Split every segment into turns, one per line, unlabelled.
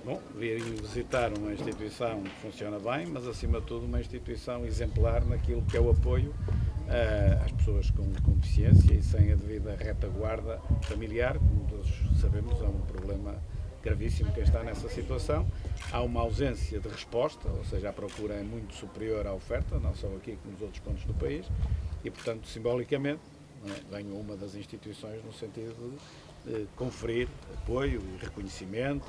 Bom, vim visitar uma instituição que funciona bem, mas acima de tudo uma instituição exemplar naquilo que é o apoio às pessoas com deficiência e sem a devida retaguarda familiar, como todos sabemos, é um problema gravíssimo quem está nessa situação. Há uma ausência de resposta, ou seja, a procura é muito superior à oferta, não só aqui como nos outros pontos do país, e portanto, simbolicamente, venho a uma das instituições no sentido de conferir apoio e reconhecimento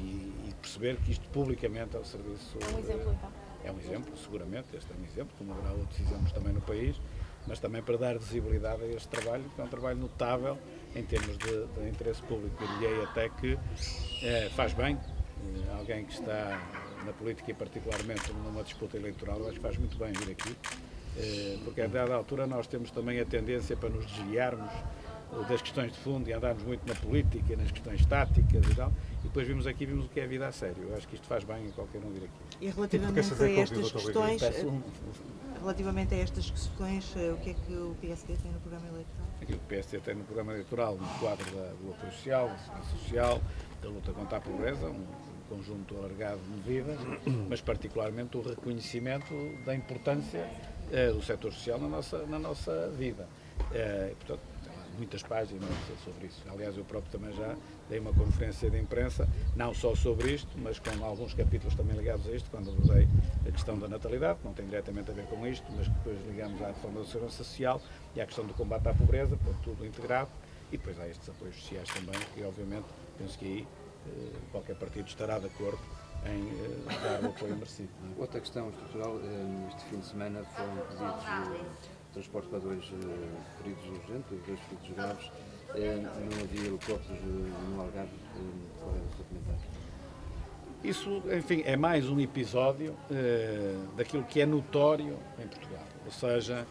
e perceber que isto publicamente é um serviço...
É um exemplo, então?
É um exemplo, seguramente, este é um exemplo, como haverá outros exemplos também no país, mas também para dar visibilidade a este trabalho, que é um trabalho notável em termos de interesse público. Eu diria até que faz bem, alguém que está na política e particularmente numa disputa eleitoral, acho que faz muito bem vir aqui, porque a dada altura nós temos também a tendência para nos desviarmos das questões de fundo e andarmos muito na política, nas questões táticas e tal, e depois vimos aqui, vimos o que é a vida a sério. Eu acho que isto faz bem a qualquer um vir aqui.
E relativamente a estas questões, relativamente a estas questões, o que é que o PSD tem no programa eleitoral?
Aquilo que o PSD tem no programa eleitoral, no quadro do apoio social, da segurança social, da luta contra a pobreza, um conjunto alargado de medidas, mas particularmente o reconhecimento da importância do setor social na nossa vida. Portanto, muitas páginas sobre isso. Aliás, eu próprio também já dei uma conferência de imprensa, não só sobre isto, mas com alguns capítulos também ligados a isto, quando abordei a questão da natalidade, que não tem diretamente a ver com isto, mas que depois ligamos à reforma da segurança social e à questão do combate à pobreza, portanto, tudo integrado, e depois há estes apoios sociais também, que obviamente penso que aí qualquer partido estará de acordo em dar o apoio merecido.
Outra questão estrutural, este fim de semana foram pedidos transporte para dois feridos urgentes, dois feridos graves, não havia helicópteros no Algarve. Qual é o seu comentário?
Isso, enfim, é mais um episódio daquilo que é notório em Portugal, ou seja,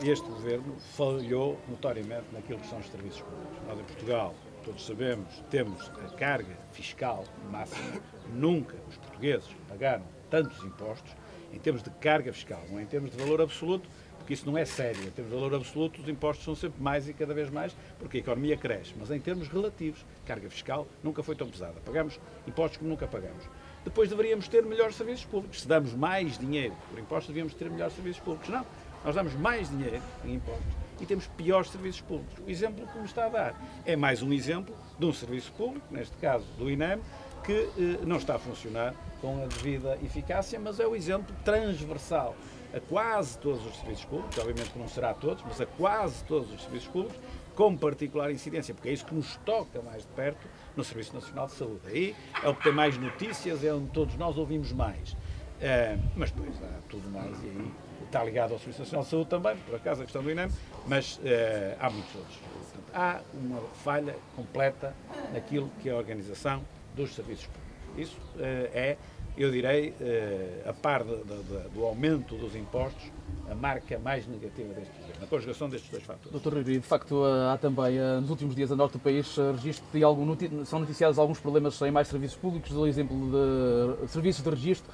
este governo falhou notoriamente naquilo que são os serviços públicos. Nós em Portugal, todos sabemos, temos a carga fiscal máxima, nunca os portugueses pagaram tantos impostos em termos de carga fiscal, não em termos de valor absoluto, porque isso não é sério. Em termos de valor absoluto, os impostos são sempre mais e cada vez mais, porque a economia cresce. Mas em termos relativos, carga fiscal nunca foi tão pesada. Pagamos impostos como nunca pagamos. Depois deveríamos ter melhores serviços públicos. Se damos mais dinheiro por impostos, devíamos ter melhores serviços públicos. Não, nós damos mais dinheiro em impostos e temos piores serviços públicos. O exemplo que me está a dar é mais um exemplo de um serviço público, neste caso do INEM, que não está a funcionar com a devida eficácia, mas é o exemplo transversal a quase todos os serviços públicos, obviamente que não será a todos, mas a quase todos os serviços públicos, com particular incidência, porque é isso que nos toca mais de perto no Serviço Nacional de Saúde. Aí é o que tem mais notícias, é onde todos nós ouvimos mais. Mas depois há tudo mais, e aí está ligado ao Serviço Nacional de Saúde também, por acaso a questão do INEM, mas há muitos outros. Portanto, há uma falha completa naquilo que é a organização dos serviços públicos. Isso é, eu direi, a par do aumento dos impostos, a marca mais negativa deste governo, a conjugação destes dois fatores.
Dr. Rui, de facto, há também, nos últimos dias, a norte do país, registro de são noticiados alguns problemas em mais serviços públicos, do exemplo de serviços de registro,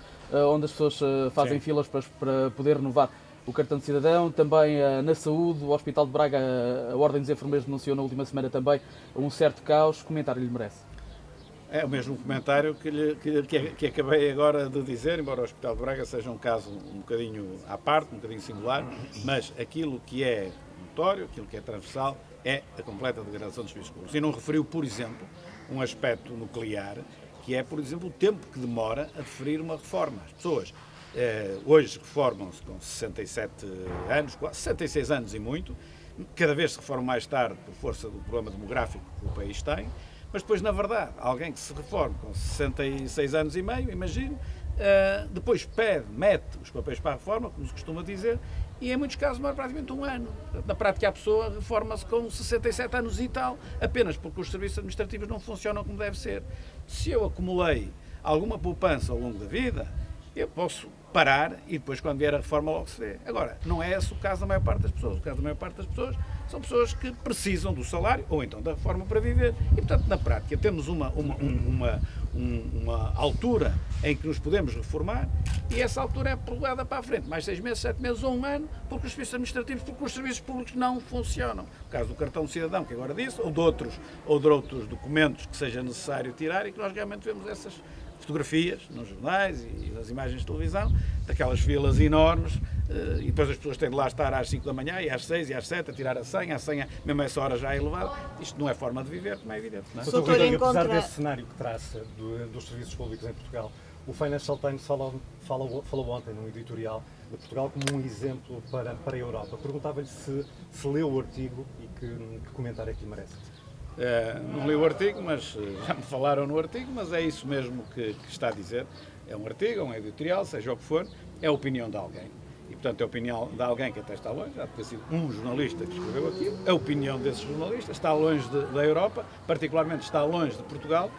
onde as pessoas fazem filas para poder renovar o cartão de cidadão. Também na saúde, o Hospital de Braga, a Ordem dos Enfermeiros denunciou na última semana também um certo caos. Que comentário lhe merece?
É o mesmo comentário que acabei agora de dizer, embora o Hospital de Braga seja um caso um bocadinho à parte, um bocadinho singular, mas aquilo que é notório, aquilo que é transversal, é a completa degradação dos serviços públicos. E não referiu, por exemplo, um aspecto nuclear, que é, por exemplo, o tempo que demora a deferir uma reforma. As pessoas hoje reformam-se com 67 anos, 66 anos e muito, cada vez se reformam mais tarde por força do problema demográfico que o país tem. Mas depois, na verdade, alguém que se reforme com 66 anos e meio, imagino, depois mete os papéis para a reforma, como se costuma dizer, e em muitos casos demora praticamente um ano. Na prática, a pessoa reforma-se com 67 anos e tal, apenas porque os serviços administrativos não funcionam como deve ser. Se eu acumulei alguma poupança ao longo da vida, eu posso parar e depois, quando vier a reforma, logo se vê. Agora, não é esse o caso da maior parte das pessoas. O caso da maior parte das pessoas são pessoas que precisam do salário ou então da reforma para viver. E, portanto, na prática, temos uma altura em que nos podemos reformar e essa altura é prorrogada para a frente, mais 6 meses, 7 meses ou 1 ano, porque os serviços administrativos, porque os serviços públicos não funcionam. No caso do cartão de cidadão, que agora disse, ou de outros documentos que seja necessário tirar e que nós realmente vemos essas fotografias nos jornais e nas imagens de televisão, daquelas filas enormes, e depois as pessoas têm de lá estar às 5 da manhã, e às 6 e às 7 a tirar a senha mesmo essa hora já é elevada. Isto não é forma de viver, como é evidente. Não é?
Doutor Rui, apesar desse cenário que traça dos serviços públicos em Portugal, o Financial Times falou ontem num editorial de Portugal como um exemplo para a Europa. Perguntava-lhe se leu o artigo e que comentário é que lhe merece.
Não li o artigo, mas já me falaram no artigo, mas é isso mesmo que está a dizer. É um artigo, é um editorial, seja o que for, é a opinião de alguém. E, portanto, é a opinião de alguém que até está longe, já ter sido um jornalista que escreveu aquilo, a opinião desses jornalistas, está longe da Europa, particularmente está longe de Portugal,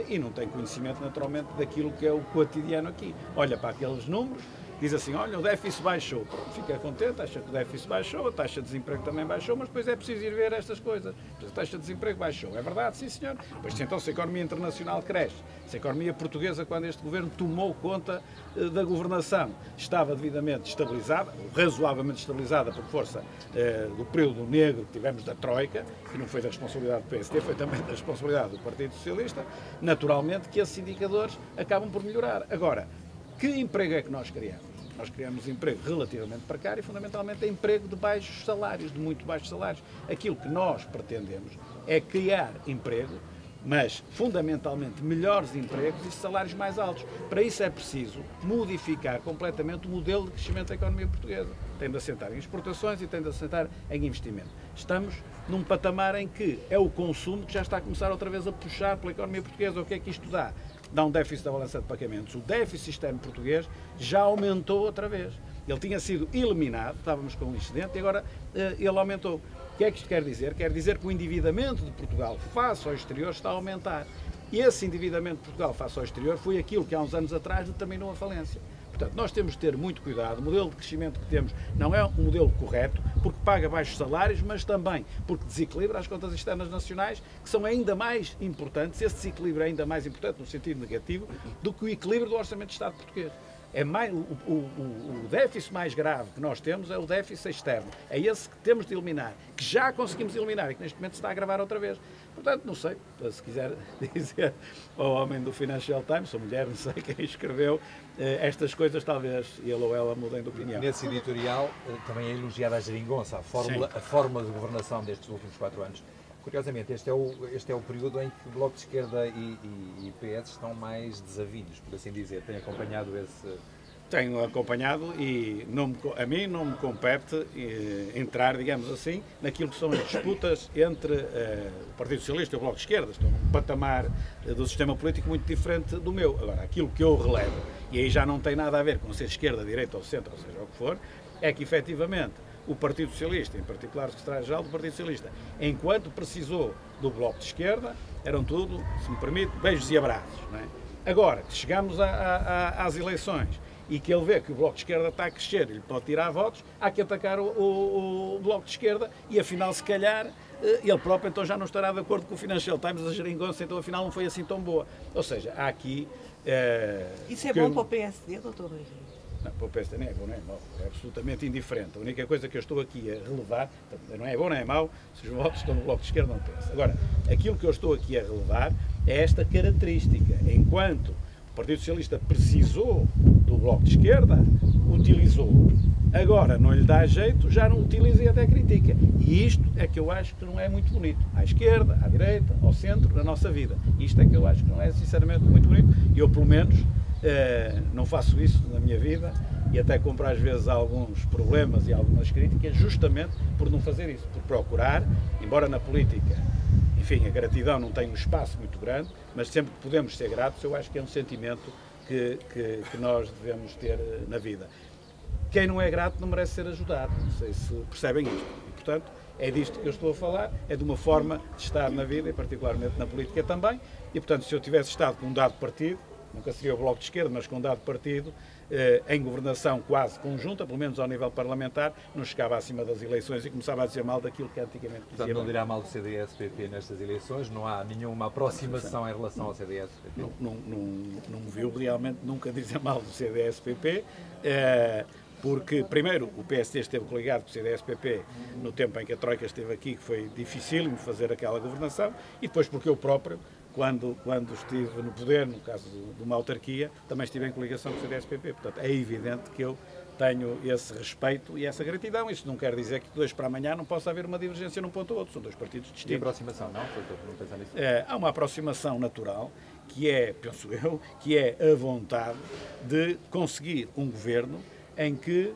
e não tem conhecimento, naturalmente, daquilo que é o cotidiano aqui. Olha para aqueles números, diz assim, olha, o déficit baixou. Fica contente, acha que o déficit baixou, a taxa de desemprego também baixou, mas depois é preciso ir ver estas coisas. A taxa de desemprego baixou. É verdade, sim senhor. Pois então, se a economia internacional cresce, se a economia portuguesa, quando este governo tomou conta da governação, estava devidamente estabilizada, razoavelmente estabilizada por força do período negro que tivemos da Troika, que não foi da responsabilidade do PSD, foi também da responsabilidade do Partido Socialista, naturalmente que esses indicadores acabam por melhorar. Agora, que emprego é que nós criamos? Nós criamos emprego relativamente precário e, fundamentalmente, emprego de baixos salários, de muito baixos salários. Aquilo que nós pretendemos é criar emprego, mas, fundamentalmente, melhores empregos e salários mais altos. Para isso é preciso modificar completamente o modelo de crescimento da economia portuguesa. Tem de assentar em exportações e tem de assentar em investimento. Estamos num patamar em que é o consumo que já está a começar outra vez a puxar pela economia portuguesa. O que é que isto dá? Dá um déficit da balança de pagamentos. O déficit externo português já aumentou outra vez. Ele tinha sido eliminado, estávamos com um excedente, e agora ele aumentou. O que é que isto quer dizer? Quer dizer que o endividamento de Portugal face ao exterior está a aumentar. E esse endividamento de Portugal face ao exterior foi aquilo que há uns anos atrás determinou a falência. Portanto, nós temos de ter muito cuidado. O modelo de crescimento que temos não é um modelo correto, porque paga baixos salários, mas também porque desequilibra as contas externas nacionais, que são ainda mais importantes. Esse desequilíbrio é ainda mais importante, no sentido negativo, do que o equilíbrio do orçamento de Estado português. É mais, o déficit mais grave que nós temos é o déficit externo. É esse que temos de eliminar, que já conseguimos eliminar e que neste momento se está a agravar outra vez. Portanto, não sei, se quiser dizer ao homem do Financial Times, ou mulher, não sei quem escreveu, estas coisas talvez ele ou ela mudem de opinião.
Nesse editorial também é elogiada a geringonça, a forma de governação destes últimos 4 anos. Curiosamente, este é o período em que o Bloco de Esquerda e PS estão mais desavinhos, por assim dizer. Tem acompanhado esse...
Tenho acompanhado e a mim não me compete entrar, digamos assim, naquilo que são as disputas entre o Partido Socialista e o Bloco de Esquerda. Estão num patamar do sistema político muito diferente do meu. Agora, aquilo que eu relevo, e aí já não tem nada a ver com ser esquerda, direita ou centro, ou seja, o que for, é que efetivamente o Partido Socialista, em particular o secretário-geral do Partido Socialista, enquanto precisou do Bloco de Esquerda, eram tudo, se me permite, beijos e abraços. Não é? Agora, que chegamos às eleições e que ele vê que o Bloco de Esquerda está a crescer e lhe pode tirar votos, há que atacar o Bloco de Esquerda e, afinal, se calhar, ele próprio então já não estará de acordo com o Financial Times, a geringonça, então, afinal, não foi assim tão boa. Ou seja, há aqui...
Isso é bom para o PSD, doutor Rui?
Não, para o PSD nem é bom nem é mau, é absolutamente indiferente. A única coisa que eu estou aqui a relevar, não é bom nem é mau, se os votos estão no Bloco de Esquerda não penso. Agora, aquilo que eu estou aqui a relevar é esta característica. Enquanto o Partido Socialista precisou do Bloco de Esquerda, utilizou. Agora não lhe dá jeito, já não utiliza e até critica. E isto é que eu acho que não é muito bonito. À esquerda, à direita, ao centro, na nossa vida. Isto é que eu acho que não é sinceramente muito bonito. E eu, pelo menos, não faço isso na minha vida e até compro às vezes alguns problemas e algumas críticas justamente por não fazer isso, por procurar, embora na política, enfim, a gratidão não tem um espaço muito grande, mas sempre que podemos ser gratos, eu acho que é um sentimento que nós devemos ter na vida. Quem não é grato não merece ser ajudado, não sei se percebem isto. E, portanto, é disto que eu estou a falar, é de uma forma de estar na vida e particularmente na política também, e portanto se eu tivesse estado com um dado partido, nunca seria o Bloco de Esquerda, mas com um dado partido, em governação quase conjunta, pelo menos ao nível parlamentar, não chegava acima das eleições e começava a dizer mal daquilo que antigamente dizia.
Portanto, não dirá mal do CDS-PP nestas eleições? Não há nenhuma aproximação em relação ao CDS-PP?
Não me viu realmente nunca dizer mal do CDS-PP, porque, primeiro, o PSD esteve coligado com o CDS-PP no tempo em que a Troika esteve aqui, que foi dificílimo fazer aquela governação, e depois porque eu próprio, quando estive no poder, no caso de uma autarquia, também estive em coligação com o CDS-PP. Portanto, é evidente que eu tenho esse respeito e essa gratidão. Isto não quer dizer que de hoje para amanhã não possa haver uma divergência num ponto ou outro. São dois partidos distintos.
E aproximação, não? Não pensar nisso?
Há uma aproximação natural, que é, penso eu, que é a vontade de conseguir um governo em que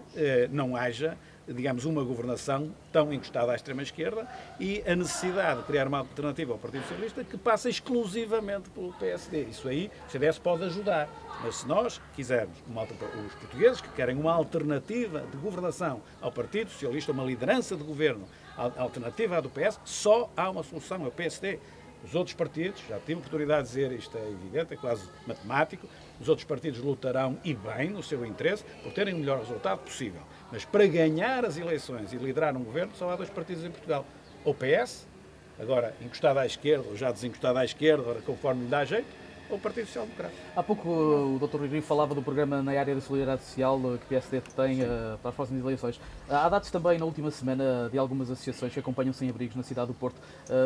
não haja, digamos, uma governação tão encostada à extrema-esquerda e a necessidade de criar uma alternativa ao Partido Socialista que passa exclusivamente pelo PSD. Isso aí o CDS pode ajudar. Mas se nós quisermos, os portugueses que querem uma alternativa de governação ao Partido Socialista, uma liderança de governo alternativa à do PS, só há uma solução, é o PSD. Os outros partidos, já tive a oportunidade de dizer, isto é evidente, é quase matemático, os outros partidos lutarão, e bem, no seu interesse, por terem o melhor resultado possível. Mas para ganhar as eleições e liderar um governo, só há dois partidos em Portugal. Ou o PS, agora encostado à esquerda, ou já desencostado à esquerda, agora conforme lhe dá jeito, ou o Partido Social Democrata.
Há pouco o Dr. Rui Rio falava do programa na área da solidariedade social que o PSD tem para as próximas eleições. Há dados também na última semana de algumas associações que acompanham sem-abrigos na cidade do Porto,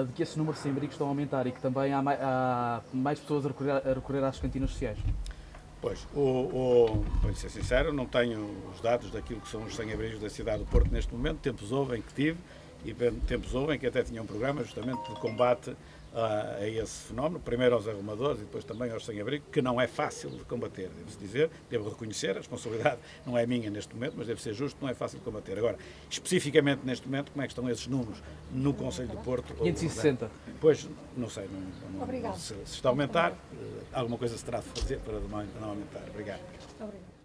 de que esse número de sem-abrigos estão a aumentar e que também há mais pessoas a recorrer às cantinas sociais.
Pois, para ser sincero, não tenho os dados daquilo que são os sem-abrigos da cidade do Porto neste momento. Tempos houve em que tive e tempos houve em que até tinha um programa justamente de combate a esse fenómeno, primeiro aos arrumadores e depois também aos sem-abrigo, que não é fácil de combater, devo-se dizer, devo reconhecer, a responsabilidade não é minha neste momento, mas deve ser justo, não é fácil de combater. Agora, especificamente neste momento, como é que estão esses números no Conselho do Porto?
560.
Pois, não sei, se está a aumentar, alguma coisa se terá de fazer para não aumentar. Obrigado.
Obrigado.